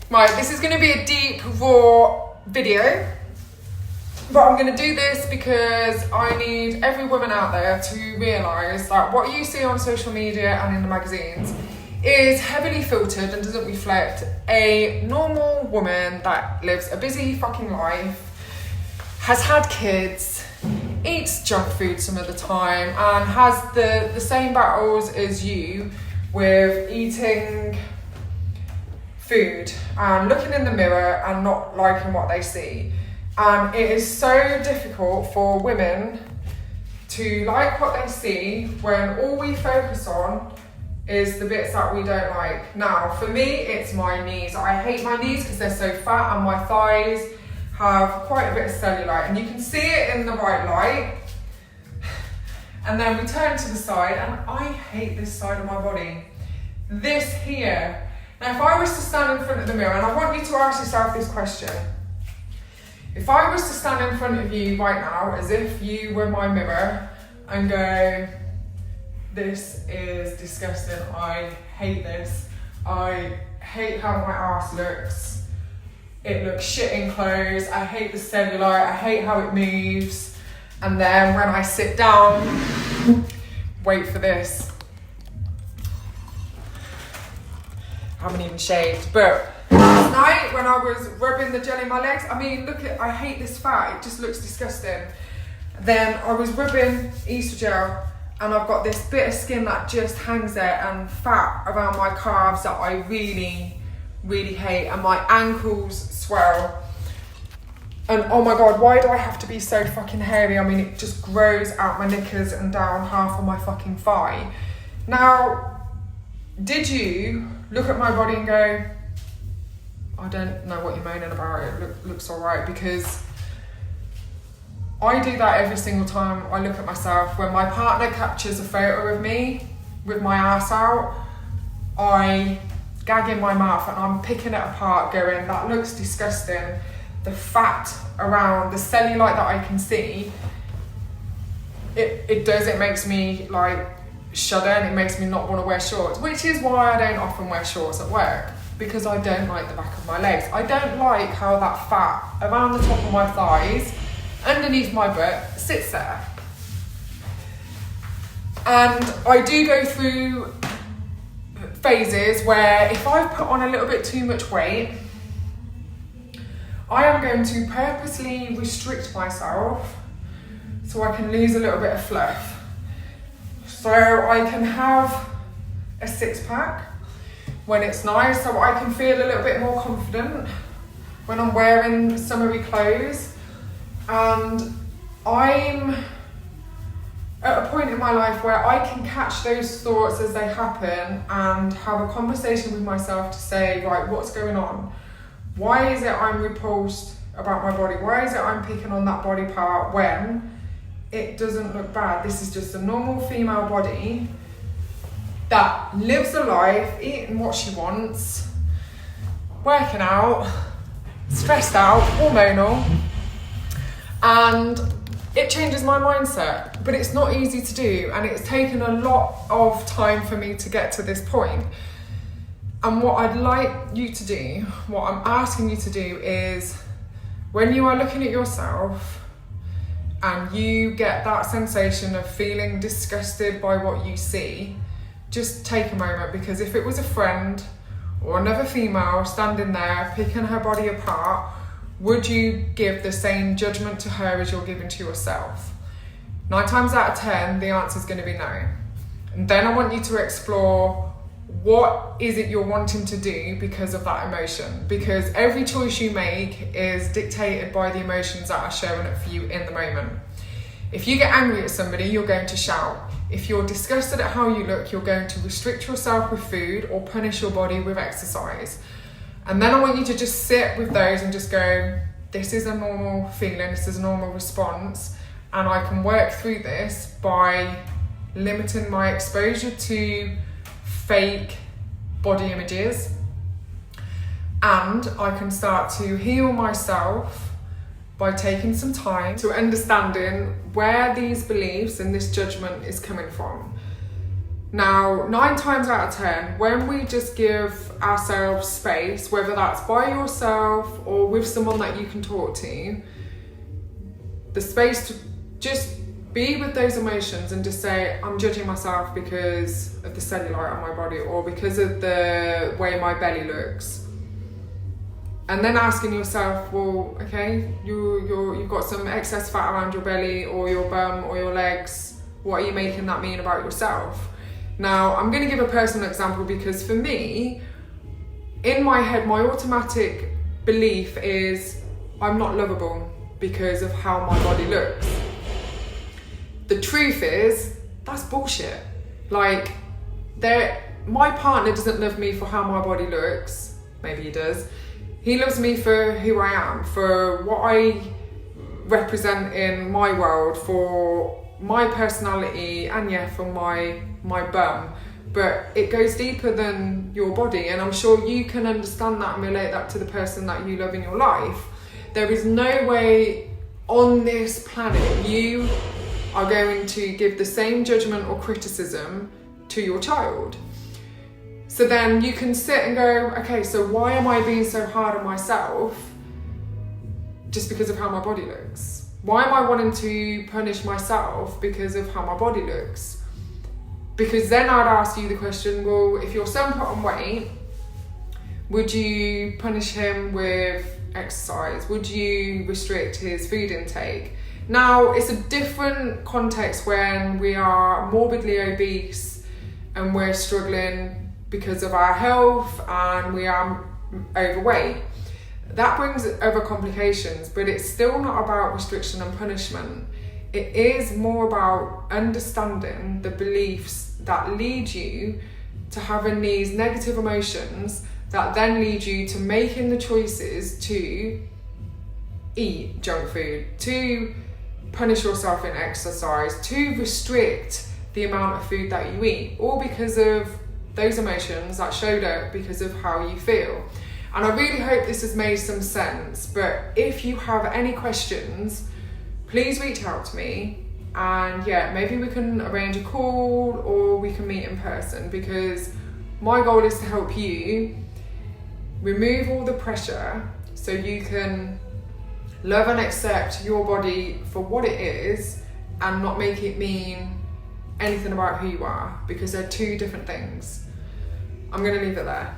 Right, this is going to be a deep, raw video, but I'm going to do this because I need every woman out there to realise that what you see on social media and in the magazines is heavily filtered and doesn't reflect a normal woman that lives a busy fucking life, has had kids, eats junk food some of the time, and has the same battles as you with eating food and looking in the mirror and not liking what they see. And it is so difficult for women to like what they see when all we focus on is the bits that we don't like. Now, for me, it's my knees. I hate my knees because they're so fat, and my thighs have quite a bit of cellulite, and you can see it in the right light. And then we turn to the side, and I hate this side of my body. This here. Now, if I was to stand in front of the mirror, and I want you to ask yourself this question. If I was to stand in front of you right now, as if you were my mirror, and go, this is disgusting, I hate this, I hate how my ass looks, it looks shit in clothes, I hate the cellulite, I hate how it moves, and then when I sit down, wait for this, I haven't even shaved, but last night when I was rubbing the gel in my legs, I mean, look at, I hate this fat, it just looks disgusting. Then I was rubbing Gel, and I've got this bit of skin that just hangs there and fat around my calves that I really, really hate, and my ankles swell. And oh my God, why do I have to be so fucking hairy? I mean, it just grows out my knickers and down half of my fucking thigh. Now, did you look at my body and go, I don't know what you're moaning about, it looks all right? Because I do that every single time I look at myself. When my partner captures a photo of me with my ass out, I gag in my mouth and I'm picking it apart going, that looks disgusting. The fat around, the cellulite that I can see, it makes me like shudder, and it makes me not want to wear shorts, which is why I don't often wear shorts at work, because I don't like the back of my legs. I don't like how that fat around the top of my thighs, underneath my butt, sits there. And I do go through phases where if I've put on a little bit too much weight, I am going to purposely restrict myself so I can lose a little bit of fluff. So I can have a six-pack when it's nice, so I can feel a little bit more confident when I'm wearing summery clothes. And I'm at a point in my life where I can catch those thoughts as they happen and have a conversation with myself to say, right, what's going on? Why is it I'm repulsed about my body? Why is it I'm picking on that body part when it doesn't look bad? This is just a normal female body that lives a life, eating what she wants, working out, stressed out, hormonal. And it changes my mindset, but it's not easy to do, and it's taken a lot of time for me to get to this point. And what I'd like you to do, what I'm asking you to do is, when you are looking at yourself and you get that sensation of feeling disgusted by what you see, just take a moment, because if it was a friend or another female standing there picking her body apart, would you give the same judgment to her as you're giving to yourself? 9 times out of 10, the answer is going to be no. And then I want you to explore, what is it you're wanting to do because of that emotion? Because every choice you make is dictated by the emotions that are showing up for you in the moment. If you get angry at somebody, you're going to shout. If you're disgusted at how you look, you're going to restrict yourself with food or punish your body with exercise. And then I want you to just sit with those and just go, this is a normal feeling, this is a normal response, and I can work through this by limiting my exposure to fake body images, and I can start to heal myself by taking some time to understanding where these beliefs and this judgment is coming from. Now, 9 times out of 10, when we just give ourselves space, whether that's by yourself or with someone that you can talk to, the space to just be with those emotions and just say, I'm judging myself because of the cellulite on my body or because of the way my belly looks. And then asking yourself, well, okay, you've got some excess fat around your belly or your bum or your legs. What are you making that mean about yourself? Now, I'm going to give a personal example because for me, in my head, my automatic belief is I'm not lovable because of how my body looks. The truth is, that's bullshit. Like, my partner doesn't love me for how my body looks. Maybe he does. He loves me for who I am, for what I represent in my world, for my personality, and yeah, for my bum. But it goes deeper than your body, and I'm sure you can understand that and relate that to the person that you love in your life. There is no way on this planet you are going to give the same judgment or criticism to your child. So then you can sit and go, okay, so why am I being so hard on myself just because of how my body looks? Why am I wanting to punish myself because of how my body looks? Because then I'd ask you the question, well, if your son put on weight, would you punish him with exercise? Would you restrict his food intake? Now, it's a different context when we are morbidly obese and we're struggling because of our health and we are overweight. That brings other complications, but it's still not about restriction and punishment. It is more about understanding the beliefs that lead you to having these negative emotions that then lead you to making the choices to eat junk food, to punish yourself in exercise, to restrict the amount of food that you eat, all because of those emotions that showed up because of how you feel. And I really hope this has made some sense, but if you have any questions, please reach out to me, and yeah, maybe we can arrange a call or we can meet in person, because my goal is to help you remove all the pressure so you can love and accept your body for what it is and not make it mean anything about who you are, because they're two different things. I'm going to leave it there.